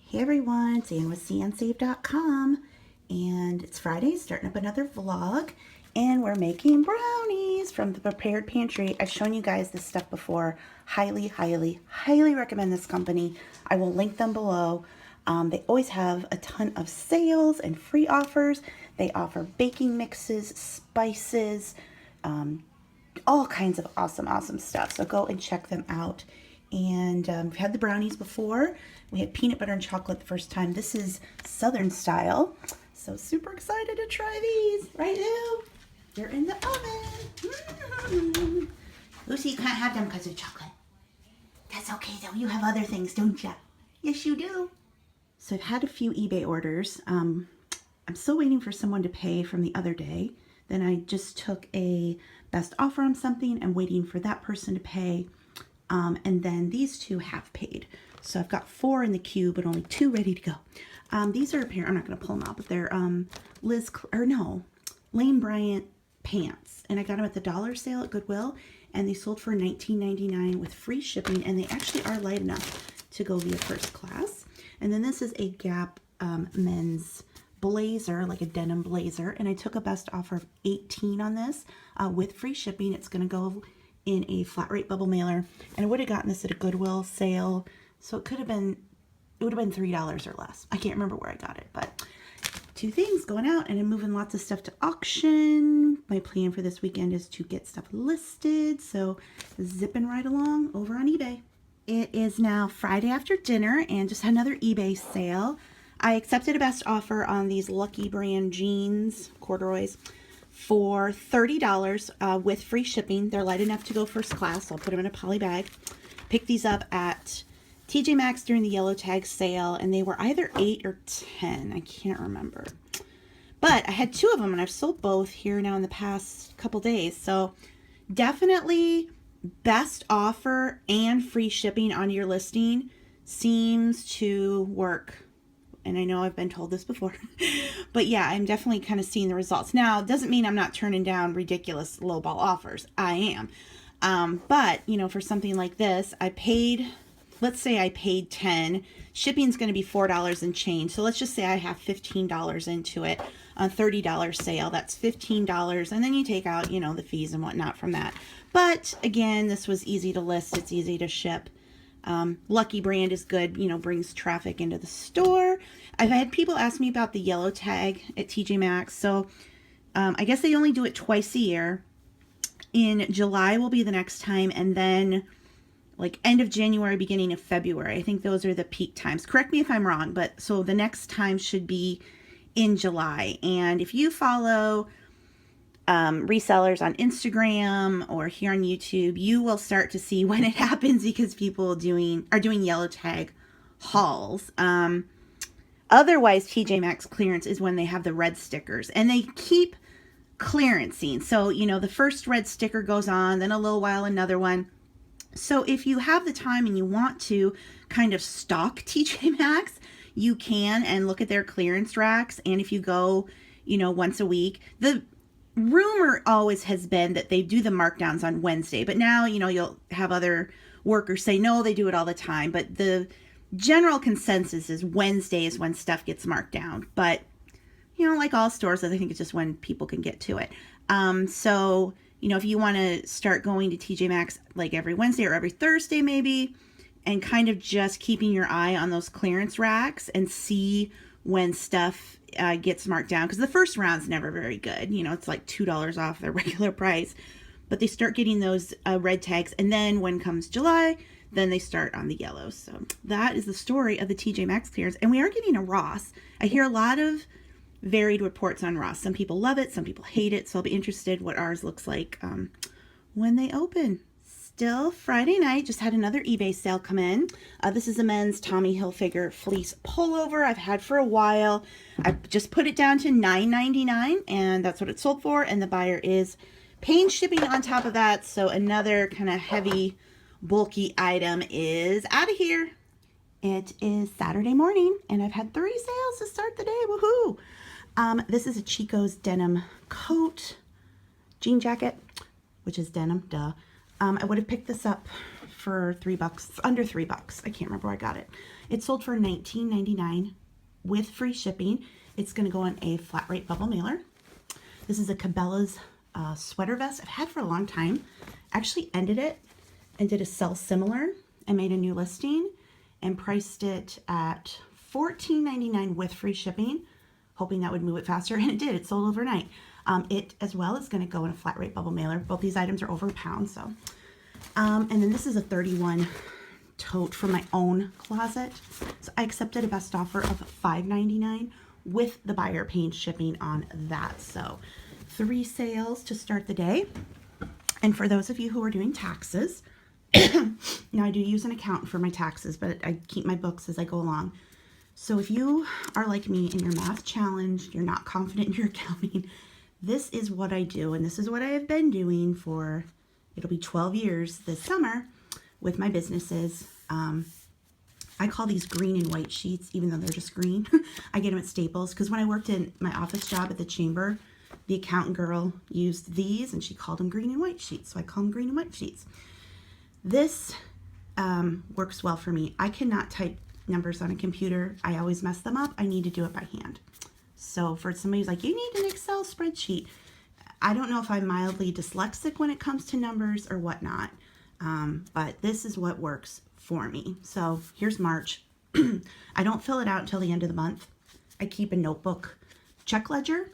Hey everyone, it's Ann with CNSave.com, and it's Friday, starting up another vlog, and we're making brownies from the Prepared Pantry. I've shown you guys this stuff before. Highly, highly, highly recommend this company. I will link them below. They always have a ton of sales and free offers. They offer baking mixes, spices, all kinds of awesome stuff. So go and check them out. And we've had the brownies before. We had peanut butter and chocolate the first time. This is Southern style. So super excited to try these. Right, Lou? They're in the oven. Lucy, you can't have them because of chocolate. That's okay though. You have other things, don't you? Yes, you do. So I've had a few eBay orders. I'm still waiting for someone to pay from the other day. Then I just took a best offer on something and waiting for that person to pay. And then these two have paid. So I've got 4 in the queue, but only 2 ready to go. These are a pair, I'm not going to pull them out, but they're Lane Bryant pants. And I got them at the dollar sale at Goodwill, and they sold for $19.99 with free shipping, and they actually are light enough to go via first class. And then this is a Gap men's blazer, like a denim blazer, and I took a best offer of $18 on this with free shipping. It's going to go in a flat rate bubble mailer, and I would have gotten this at a Goodwill sale, so it would have been $3 or less. I can't remember where I got it, but 2 things going out, and I'm moving lots of stuff to auction. My plan for this weekend is to get stuff listed, so zipping right along over on eBay. It is now Friday after dinner and just had another eBay sale. I accepted a best offer on these Lucky brand jeans, corduroys, for $30 with free shipping. They're light enough to go first class, so I'll put them in a poly bag. Picked these up at TJ Maxx during the yellow tag sale, and they were either 8 or 10. I can't remember. But I had 2 of them, and I've sold both here now in the past couple days. So definitely best offer and free shipping on your listing seems to work. And I know I've been told this before, but yeah, I'm definitely kind of seeing the results. Now, it doesn't mean I'm not turning down ridiculous lowball offers. I am. But, you know, for something like this, let's say I paid $10. Shipping's going to be $4 and change. So let's just say I have $15 into it on $30 sale. That's $15. And then you take out, you know, the fees and whatnot from that. But again, this was easy to list. It's easy to ship. Lucky brand is good, you know, brings traffic into the store. I've had people ask me about the yellow tag at TJ Maxx. So I guess they only do it twice a year. In July will be the next time, and then like end of January, beginning of February. I think those are the peak times. Correct me if I'm wrong, but so the next time should be in July. And if you follow resellers on Instagram or here on YouTube, you will start to see when it happens because people are doing yellow tag hauls. Otherwise, TJ Maxx clearance is when they have the red stickers, and they keep clearancing. So, you know, the first red sticker goes on, then a little while another one. So if you have the time and you want to kind of stock TJ Maxx, you can, and look at their clearance racks. And if you go, you know, once a week, the rumor always has been that they do the markdowns on Wednesday, but now, you know, you'll have other workers say, no, they do it all the time. But the general consensus is Wednesday is when stuff gets marked down. But, you know, like all stores, I think it's just when people can get to it. So, you know, if you want to start going to TJ Maxx like every Wednesday or every Thursday maybe, and kind of just keeping your eye on those clearance racks and see when stuff gets marked down, because the first round's never very good. You know, it's like $2 off their regular price, but they start getting those red tags, and then when comes July, then they start on the yellow. So that is the story of the TJ Maxx clearance, and we are getting a Ross. I hear a lot of varied reports on Ross. Some people love it, some people hate it, so I'll be interested what ours looks like when they open. Still Friday night, just had another eBay sale come in. This is a men's Tommy Hilfiger fleece pullover I've had for a while. I just put it down to $9.99, and that's what it sold for, and the buyer is paying shipping on top of that. So another kind of heavy, bulky item is out of here. It is Saturday morning, and I've had 3 sales to start the day. Woohoo! This is a Chico's denim coat, jean jacket, which is denim, duh. I would have picked this up for $3, under $3. I can't remember where I got it. It sold for $19.99 with free shipping. It's going to go on a flat rate bubble mailer. This is a Cabela's sweater vest I've had for a long time. Actually ended it and did a sell similar and made a new listing and priced it at $14.99 with free shipping, hoping that would move it faster, and it did. It sold overnight. It as well is going to go in a flat rate bubble mailer. Both these items are over £1, so. And then this is a 31 tote for my own closet. So I accepted a best offer of $5.99 with the buyer paying shipping on that. So 3 sales to start the day. And for those of you who are doing taxes, now I do use an accountant for my taxes, but I keep my books as I go along. So if you are like me and you're math challenged, you're not confident in your accounting, this is what I do, and this is what I have been doing for, it'll be 12 years this summer with my businesses. I call these green and white sheets, even though they're just green. I get them at Staples, because when I worked in my office job at the chamber, the accountant girl used these, and she called them green and white sheets, so I call them green and white sheets. This works well for me. I cannot type numbers on a computer. I always mess them up. I need to do it by hand. So for somebody who's like, you need an Excel spreadsheet, I don't know if I'm mildly dyslexic when it comes to numbers or whatnot, but this is what works for me. So here's March. I don't fill it out until the end of the month. I keep a notebook check ledger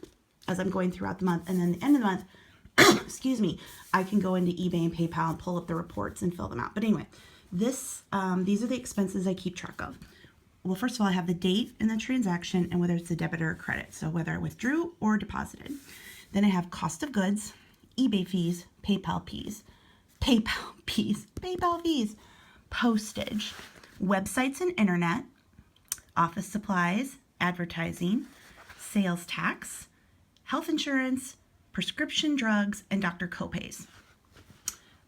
as I'm going throughout the month, and then the end of the month, excuse me, I can go into eBay and PayPal and pull up the reports and fill them out. But anyway, these are the expenses I keep track of. Well, first of all, I have the date and the transaction and whether it's a debit or a credit. So whether I withdrew or deposited. Then I have cost of goods, eBay fees, PayPal fees, postage, websites and internet, office supplies, advertising, sales tax, health insurance, prescription drugs, and doctor copays.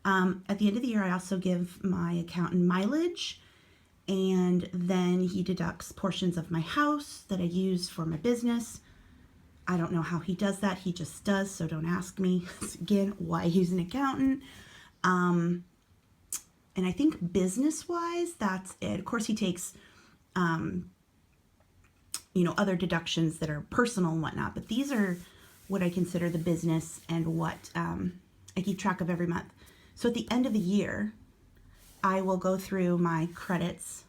At the end of the year, I also give my accountant mileage, and then he deducts portions of my house that I use for my business. I don't know how he does that. He just does, so don't ask me. Again, why he's an accountant. And I think business-wise, that's it. Of course, he takes, other deductions that are personal and whatnot, but these are what I consider the business and what I keep track of every month. So at the end of the year, I will go through my credits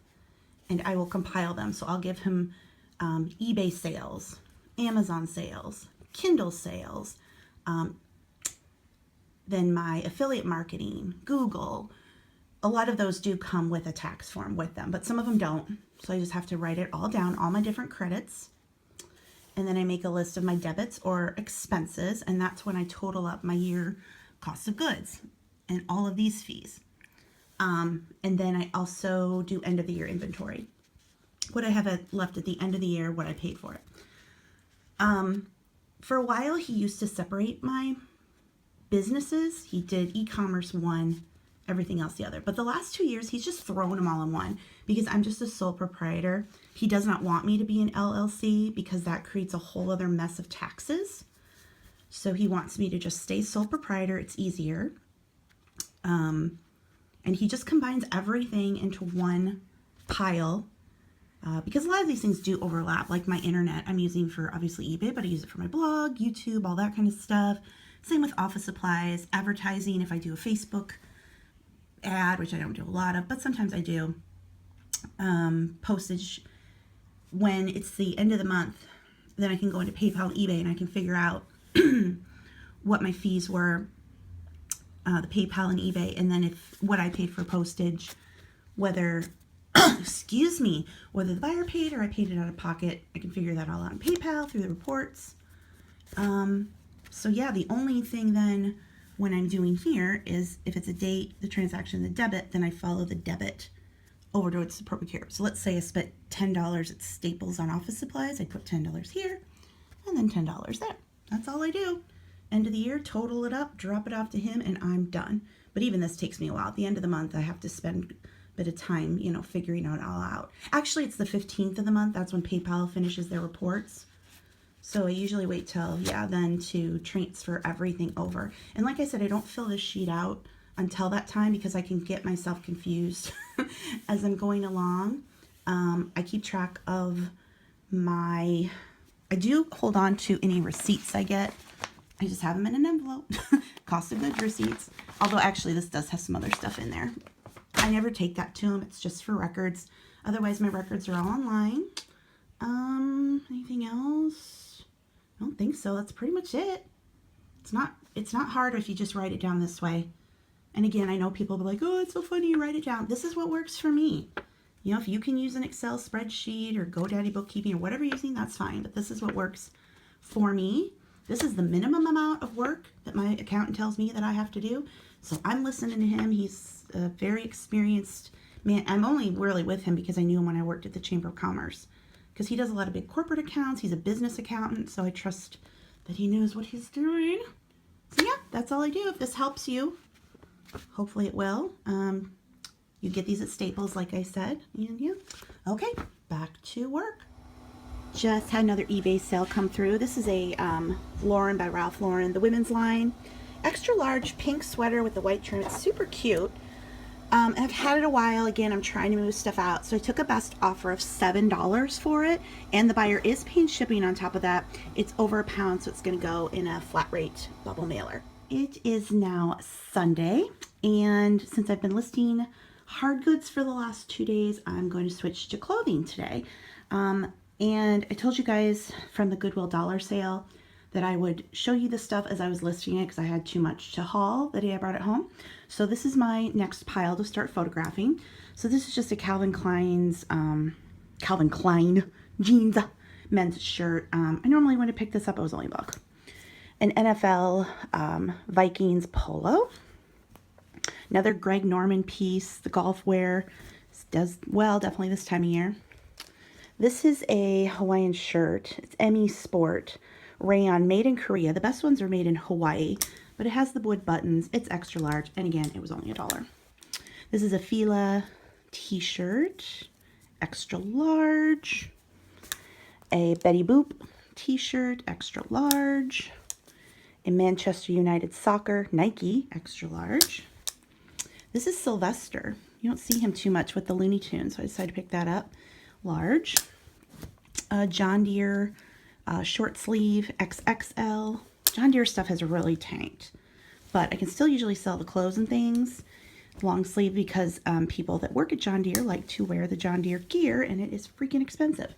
and I will compile them. So I'll give him eBay sales, Amazon sales, Kindle sales, then my affiliate marketing, Google. A lot of those do come with a tax form with them, but some of them don't. So I just have to write it all down, all my different credits. And then I make a list of my debits or expenses, and that's when I total up my year cost of goods and all of these fees. And then I also do end of the year inventory. What I have left at the end of the year, what I paid for it. For a while, he used to separate my businesses. He did e-commerce one, everything else the other. But the last 2 years, he's just thrown them all in one because I'm just a sole proprietor. He does not want me to be an LLC because that creates a whole other mess of taxes. So he wants me to just stay sole proprietor. It's easier. And he just combines everything into one pile because a lot of these things do overlap. Like my internet, I'm using for obviously eBay, but I use it for my blog, YouTube, all that kind of stuff. Same with office supplies, advertising. If I do a Facebook ad, which I don't do a lot of, but sometimes I do, postage. When it's the end of the month, then I can go into PayPal and eBay and I can figure out what my fees were, the PayPal and eBay, and then if what I paid for postage, whether excuse me, whether the buyer paid or I paid it out of pocket, I can figure that all out in PayPal through the reports. So yeah, the only thing then when I'm doing here is if it's a date, the transaction, the debit, then I follow the debit over to its appropriate here. So let's say I spent $10 at Staples on office supplies. I put $10 here and then $10 there. That's all I do. End of the year, total it up, drop it off to him, and I'm done. But even this takes me a while. At the end of the month, I have to spend a bit of time, figuring it all out. Actually, it's the 15th of the month. That's when PayPal finishes their reports. So I usually wait till, then to transfer everything over. And like I said, I don't fill this sheet out until that time because I can get myself confused as I'm going along. I keep track of I do hold on to any receipts I get. I just have them in an envelope. Cost of goods receipts. Although actually this does have some other stuff in there. I never take that to them. It's just for records. Otherwise my records are all online. Anything else? I don't think so. That's pretty much it. It's not hard if you just write it down this way. And again, I know people will be like, oh, it's so funny you write it down. This is what works for me. You know, if you can use an Excel spreadsheet or GoDaddy bookkeeping or whatever you're using, that's fine. But this is what works for me. This is the minimum amount of work that my accountant tells me that I have to do. So I'm listening to him. He's a very experienced man. I'm only really with him because I knew him when I worked at the Chamber of Commerce. Because he does a lot of big corporate accounts. He's a business accountant. So I trust that he knows what he's doing. So yeah, that's all I do. If this helps you, hopefully it will. You get these at Staples, like I said. And yeah. Okay, back to work. Just had another eBay sale come through. This is a Lauren by Ralph Lauren, the women's line. Extra large pink sweater with the white trim. It's super cute. I've had it a while. Again, I'm trying to move stuff out. So I took a best offer of $7 for it. And the buyer is paying shipping on top of that. It's over £1, so it's going to go in a flat rate bubble mailer. It is now Sunday. And since I've been listing hard goods for the last 2 days, I'm going to switch to clothing today. And I told you guys from the Goodwill dollar sale that I would show you the stuff as I was listing it because I had too much to haul the day I brought it home. So this is my next pile to start photographing. So this is just a Calvin Klein jeans men's shirt. I normally when I pick this up, it was only $1. An NFL Vikings polo. Another Greg Norman piece, the golf wear. Does well definitely this time of year. This is a Hawaiian shirt. It's ME Sport rayon, made in Korea. The best ones are made in Hawaii, but it has the wood buttons. It's extra large, and again, it was only $1. This is a Fila t-shirt, extra large. A Betty Boop t-shirt, extra large. A Manchester United Soccer Nike, extra large. This is Sylvester. You don't see him too much with the Looney Tunes, so I decided to pick that up. Large. John Deere short sleeve XXL. John Deere stuff has really tanked, but I can still usually sell the clothes and things long sleeve because people that work at John Deere like to wear the John Deere gear, and it is freaking expensive.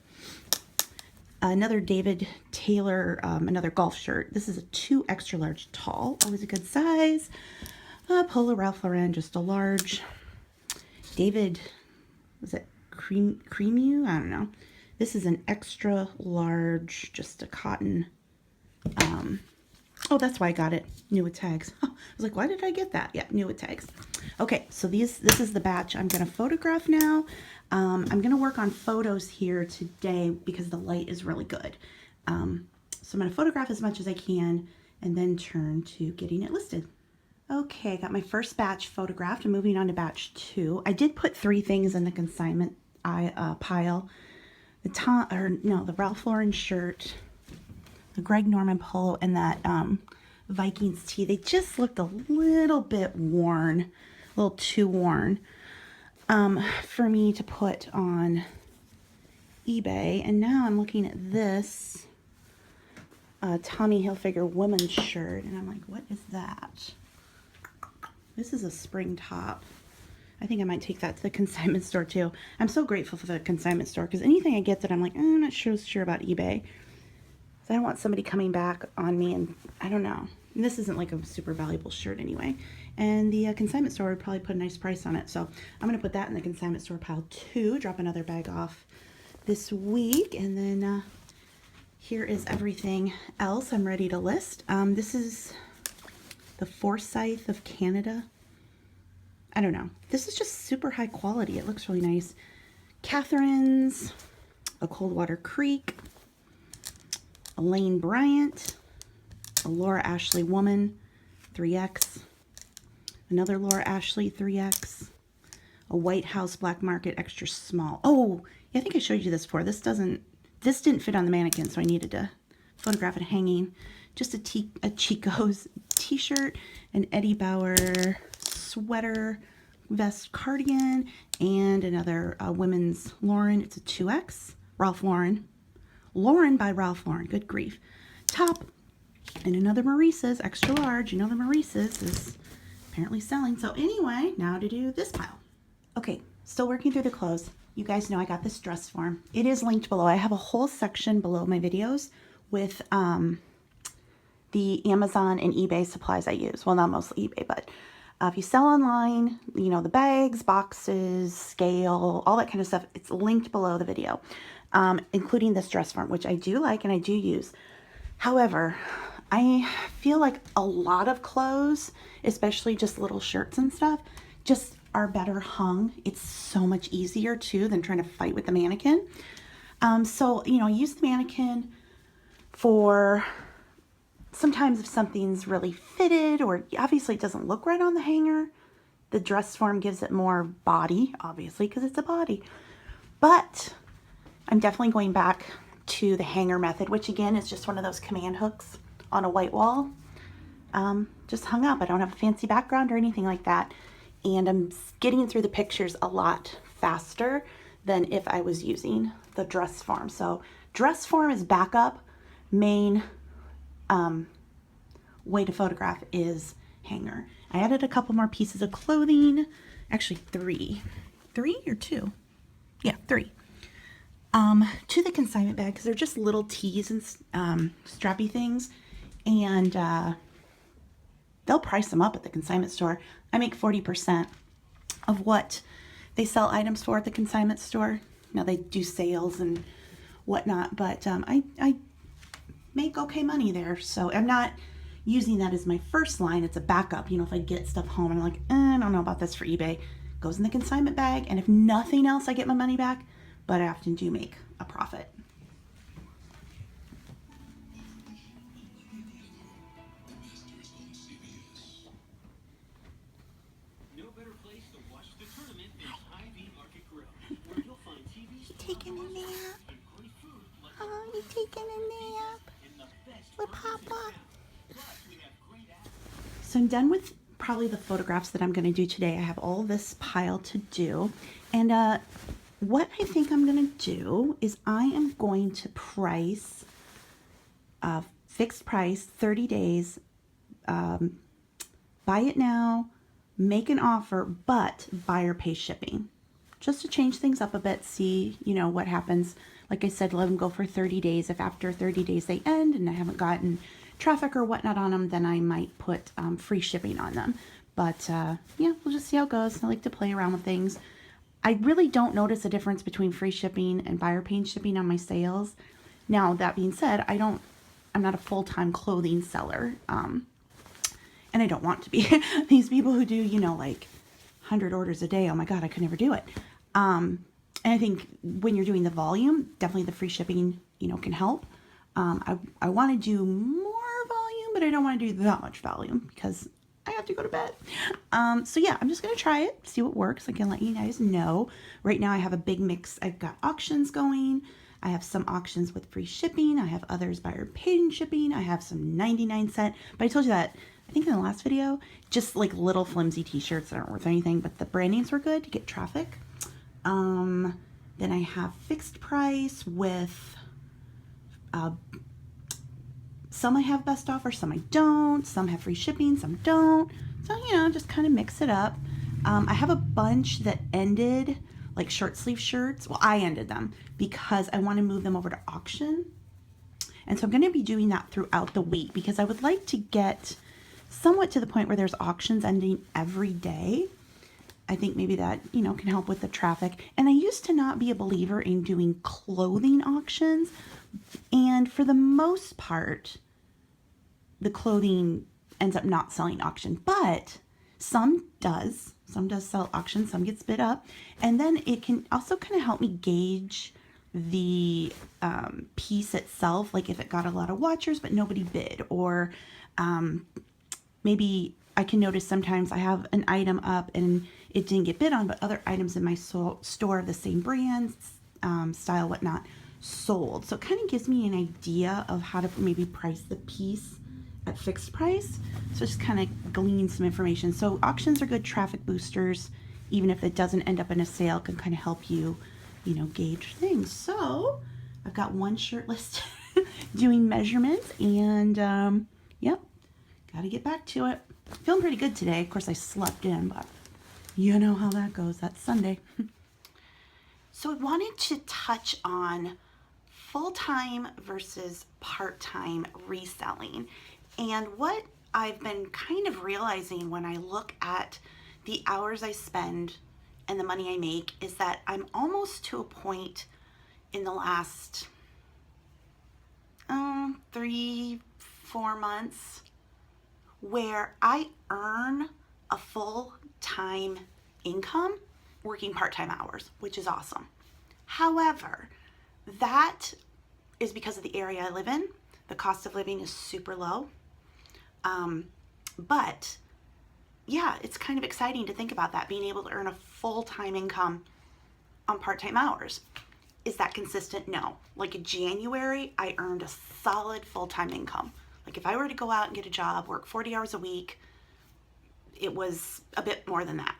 Another David Taylor, another golf shirt. This is a 2 extra large tall, always a good size. Polo Ralph Lauren, just a large. David, was it Creamu? I don't know. This is an extra large, just a cotton. Oh, that's why I got it. New with tags. I was like, why did I get that? Yeah, new with tags. Okay, so this is the batch I'm going to photograph now. I'm going to work on photos here today because the light is really good. So I'm going to photograph as much as I can and then turn to getting it listed. Okay, I got my first batch photographed. I'm moving on to batch 2. I did put 3 things in the consignment pile. The Ralph Lauren shirt, the Greg Norman polo, and that Vikings tee. They just looked a little bit worn, a little too worn for me to put on eBay. And now I'm looking at this Tommy Hilfiger women's shirt, and I'm like, what is that? This is a spring top. I think I might take that to the consignment store too. I'm so grateful for the consignment store because anything I get that I'm like, I'm not sure about eBay. So I don't want somebody coming back on me and I don't know. And this isn't like a super valuable shirt anyway. And the consignment store would probably put a nice price on it. So I'm going to put that in the consignment store pile 2. Drop another bag off this week. And then here is everything else I'm ready to list. This is the Forsyth of Canada. I don't know. This is just super high quality. It looks really nice. Catherine's, a Coldwater Creek, a Lane Bryant, a Laura Ashley Woman 3X, another Laura Ashley 3X, a White House Black Market extra small. Oh, yeah, I think I showed you this before. This didn't fit on the mannequin, so I needed to photograph it hanging. Just a Chico's t-shirt, an Eddie Bauer sweater vest cardigan, and another women's Lauren. It's a 2X, Ralph Lauren. Lauren by Ralph Lauren, good grief. Top, and another Maurice's, extra large. You know the Maurice's is apparently selling. So anyway, now to do this pile. Okay, still working through the clothes. You guys know I got this dress form. It is linked below. I have a whole section below my videos with the Amazon and eBay supplies I use. Well, not mostly eBay, but if you sell online, you know, the bags, boxes, scale, all that kind of stuff, it's linked below the video, including this dress form, which I do like and I do use. However, I feel like a lot of clothes, especially just little shirts and stuff, just are better hung. It's so much easier too than trying to fight with the mannequin. So, you know, I use the mannequin for sometimes if something's really fitted or obviously it doesn't look right on the hanger. The dress form gives it more body, obviously, because it's a body. But I'm definitely going back to the hanger method, which again is just one of those command hooks on a white wall. Just hung up. I don't have a fancy background or anything like that. And I'm getting through the pictures a lot faster than if I was using the dress form. So dress form is backup. Main way to photograph is hanger. I added a couple more pieces of clothing. Actually, three or two? Yeah, three. To the consignment bag, because they're just little tees and strappy things. And they'll price them up at the consignment store. I make 40% of what they sell items for at the consignment store. Now they do sales and whatnot, but I make okay money there. So I'm not using that as my first line. It's a backup. You know, if I get stuff home and I'm like, I don't know about this for eBay, goes in the consignment bag. And if nothing else, I get my money back, but I often do make a profit. Taking a nap. Oh, you taking a nap with Papa. So I'm done with probably the photographs that I'm going to do today. I have all this pile to do. And what I think I'm going to do is I am going to price, fixed price, 30 days, buy it now, make an offer, but buyer pays shipping. Just to change things up a bit, see, you know, what happens. Like I said, let them go for 30 days. If after 30 days they end and I haven't gotten traffic or whatnot on them, then I might put free shipping on them. But yeah, we'll just see how it goes. I like to play around with things. I really don't notice a difference between free shipping and buyer paying shipping on my sales. Now, that being said, I'm not a full-time clothing seller. And I don't want to be. These people who do, you know, like 100 orders a day, oh my God, I could never do it. And I think when you're doing the volume, definitely the free shipping, you know, can help. I want to do more volume, but I don't want to do that much volume because I have to go to bed. So yeah, I'm just going to try it, see what works. I can let you guys know. Right now I have a big mix. I've got auctions going. I have some auctions with free shipping. I have others buyer paid shipping. I have some 99-cent, but I told you that, I think in the last video, just like little flimsy t-shirts that aren't worth anything, but the brand names were good to get traffic. Then I have fixed price with, some I have best offer, some I don't, some have free shipping, some don't. So, you know, just kind of mix it up. I have a bunch that ended, like short sleeve shirts. Well, I ended them because I want to move them over to auction. And so I'm going to be doing that throughout the week because I would like to get somewhat to the point where there's auctions ending every day. I think maybe that, you know, can help with the traffic. And I used to not be a believer in doing clothing auctions. And for the most part, the clothing ends up not selling auction, but some does sell auction, some gets bid up. And then it can also kind of help me gauge the piece itself, like if it got a lot of watchers but nobody bid, or maybe I can notice sometimes I have an item up and it didn't get bid on, but other items in my store of the same brand, style, whatnot, sold. So it kind of gives me an idea of how to maybe price the piece at fixed price. So just kind of glean some information. So auctions are good traffic boosters, even if it doesn't end up in a sale, can kind of help you, you know, gauge things. So I've got one shirt listed doing measurements, and yep, got to get back to it. Feeling pretty good today. Of course, I slept in, but you know how that goes. That's Sunday. So I wanted to touch on full-time versus part-time reselling. And what I've been kind of realizing when I look at the hours I spend and the money I make is that I'm almost to a point in the last 3-4 months where I earn a full-time income working part-time hours, which is awesome. However, that is because of the area I live in. The cost of living is super low. But yeah, it's kind of exciting to think about that, being able to earn a full-time income on part-time hours. Is that consistent? No. Like in January, I earned a solid full-time income. Like if I were to go out and get a job, work 40 hours a week, it was a bit more than that.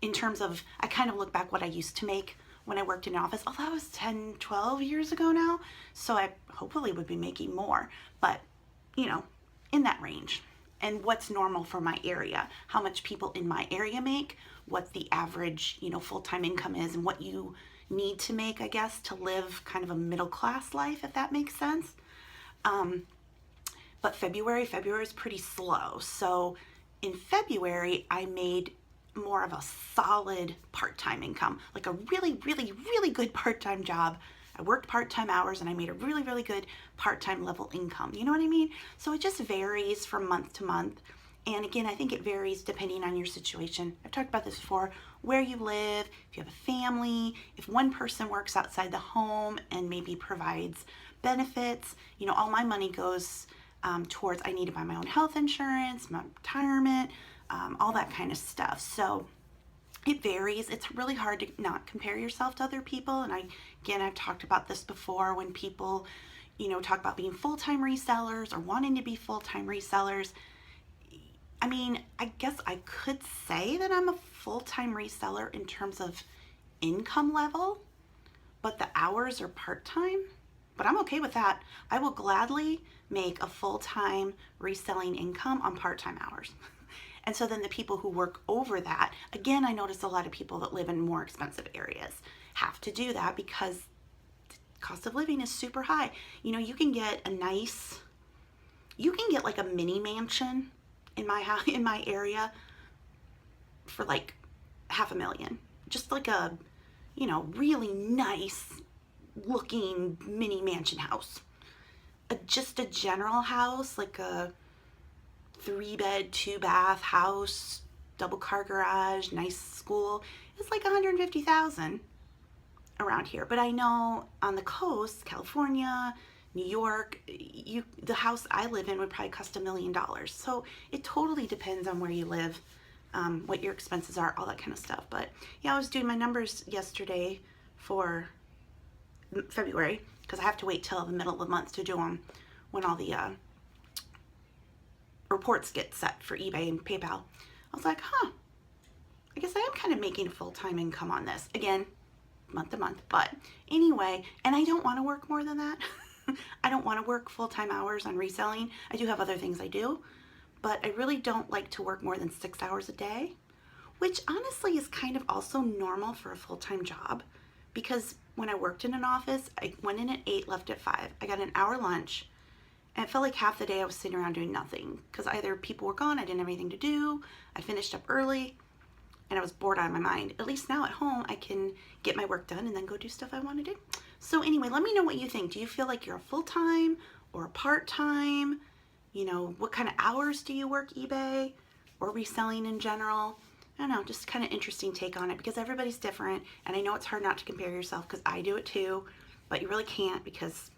In terms of, I kind of look back what I used to make when I worked in an office. Oh, that was 10, 12 years ago now. So I hopefully would be making more, but you know, in that range. And what's normal for my area, how much people in my area make, what the average, you know, full-time income is, and what you need to make, I guess, to live kind of a middle-class life, if that makes sense. But February is pretty slow. So in February, I made more of a solid part-time income, like a really, really, really good part-time job. I worked part-time hours and I made a really, really good part-time level income. You know what I mean? So it just varies from month to month. And again, I think it varies depending on your situation. I've talked about this before, where you live, if you have a family, if one person works outside the home and maybe provides benefits. You know, all my money goes towards, I need to buy my own health insurance, my retirement, all that kind of stuff. So it varies. It's really hard to not compare yourself to other people. And I've talked about this before when people, you know, talk about being full-time resellers or wanting to be full-time resellers. I mean, I guess I could say that I'm a full-time reseller in terms of income level, but the hours are part-time. But I'm okay with that. I will gladly make a full-time reselling income on part-time hours. And so then the people who work over that, again, I notice a lot of people that live in more expensive areas have to do that because the cost of living is super high. You know, you can get like a mini mansion in my house, in my area for like $500,000. Just like a, you know, really nice looking mini mansion house. Just a general house, like a 3-bed, 2-bath house, double car garage, nice school. It's like $150,000 around here. But I know on the coast, California, New York, the house I live in would probably cost $1 million. So it totally depends on where you live, what your expenses are, all that kind of stuff. But yeah, I was doing my numbers yesterday for February because I have to wait till the middle of the month to do them when all the reports get set for eBay and PayPal. I was like, I guess I am kind of making a full-time income on this. Again, month to month. But anyway, and I don't want to work more than that. I don't want to work full-time hours on reselling. I do have other things I do, but I really don't like to work more than 6 hours a day, which honestly is kind of also normal for a full-time job because when I worked in an office, I went in at 8, left at 5. I got an hour lunch. And it felt like half the day I was sitting around doing nothing because either people were gone, I didn't have anything to do, I finished up early, and I was bored out of my mind. At least now at home, I can get my work done and then go do stuff I want to do. So anyway, let me know what you think. Do you feel like you're a full-time or a part-time? You know, what kind of hours do you work eBay or reselling in general? I don't know, just kind of interesting take on it because everybody's different. And I know it's hard not to compare yourself because I do it too, but you really can't because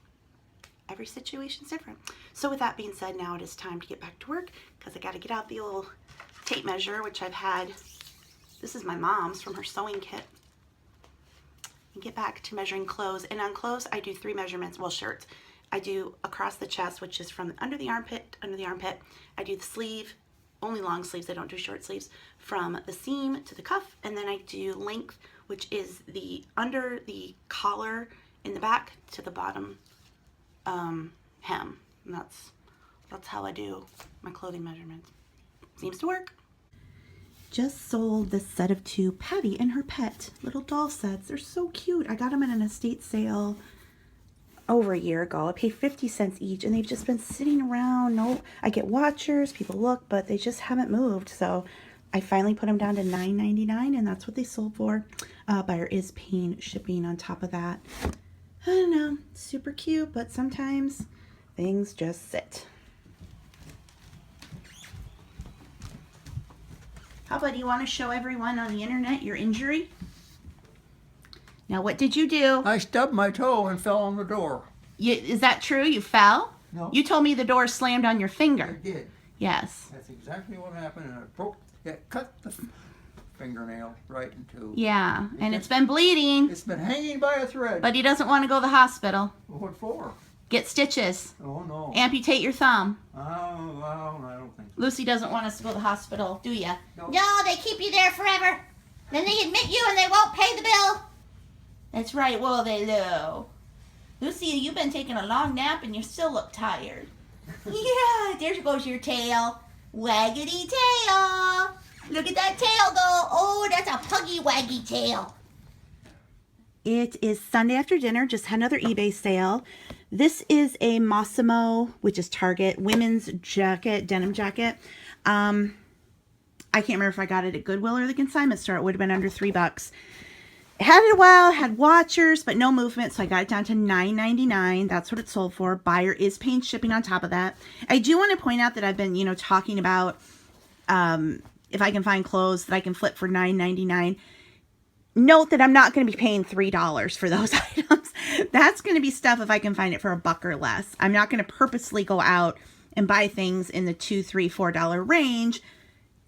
every situation's different. So with that being said, now it is time to get back to work because I got to get out the old tape measure, which I've had. This is my mom's from her sewing kit. And get back to measuring clothes. And on clothes, I do 3 measurements, well, shirts. I do across the chest, which is from under the armpit, I do the sleeve, only long sleeves, I don't do short sleeves, from the seam to the cuff, and then I do length, which is the under the collar in the back to the bottom hem. And that's how I do my clothing measurements. Seems to work. Just sold this set of 2 Patty and her pet little doll sets. They're so cute. I got them at an estate sale over a year ago. I paid 50 cents each, and they've just been sitting around. No, I get watchers, people look, but they just haven't moved. So I finally put them down to $9.99, and that's what they sold for. Buyer is paying shipping on top of that. I don't know, super cute, but sometimes things just sit. How about, do you want to show everyone on the internet your injury? Now, what did you do? I stubbed my toe and fell on the door. Is that true? You fell? No. You told me the door slammed on your finger. I did. Yes. That's exactly what happened, and it cut the fingernail right in two. Yeah, and it's been bleeding. It's been hanging by a thread. But he doesn't want to go to the hospital. What for? Get stitches. Oh, no. Amputate your thumb. Oh, I don't think so. Lucy doesn't want us to go to the hospital, do ya? No. No, they keep you there forever. Then they admit you and they won't pay the bill. That's right, will they, Lou? Lucy, you've been taking a long nap and you still look tired. Yeah, there goes your tail. Waggity tail. Look at that tail go. Oh, that's a puggy waggy tail. It is Sunday after dinner, just had another eBay sale. This is a Massimo, which is Target, women's jacket, denim jacket. I can't remember if I got it at Goodwill or the consignment store. It would have been under $3. Had it a while, had watchers, but no movement, so I got it down to $9.99. That's what it sold for. Buyer is paying shipping on top of that. I do want to point out that I've been, talking about if I can find clothes that I can flip for $9.99. Note that I'm not going to be paying $3 for those items. That's going to be stuff if I can find it for $1 or less. I'm not going to purposely go out and buy things in the $2, $3, $4 range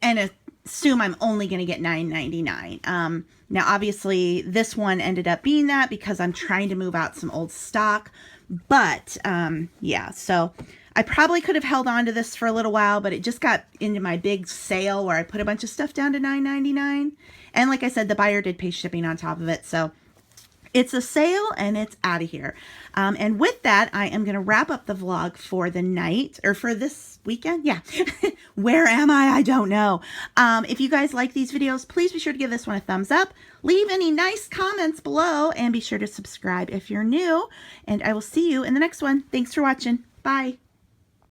and assume I'm only going to get $9.99. Now, obviously, this one ended up being that because I'm trying to move out some old stock. But, yeah, so I probably could have held on to this for a little while, but it just got into my big sale where I put a bunch of stuff down to $9.99. And like I said, the buyer did pay shipping on top of it. So it's a sale and it's out of here. And with that, I am going to wrap up the vlog for the night or for this weekend. Yeah. Where am I? I don't know. If you guys like these videos, please be sure to give this one a thumbs up. Leave any nice comments below and be sure to subscribe if you're new. And I will see you in the next one. Thanks for watching. Bye.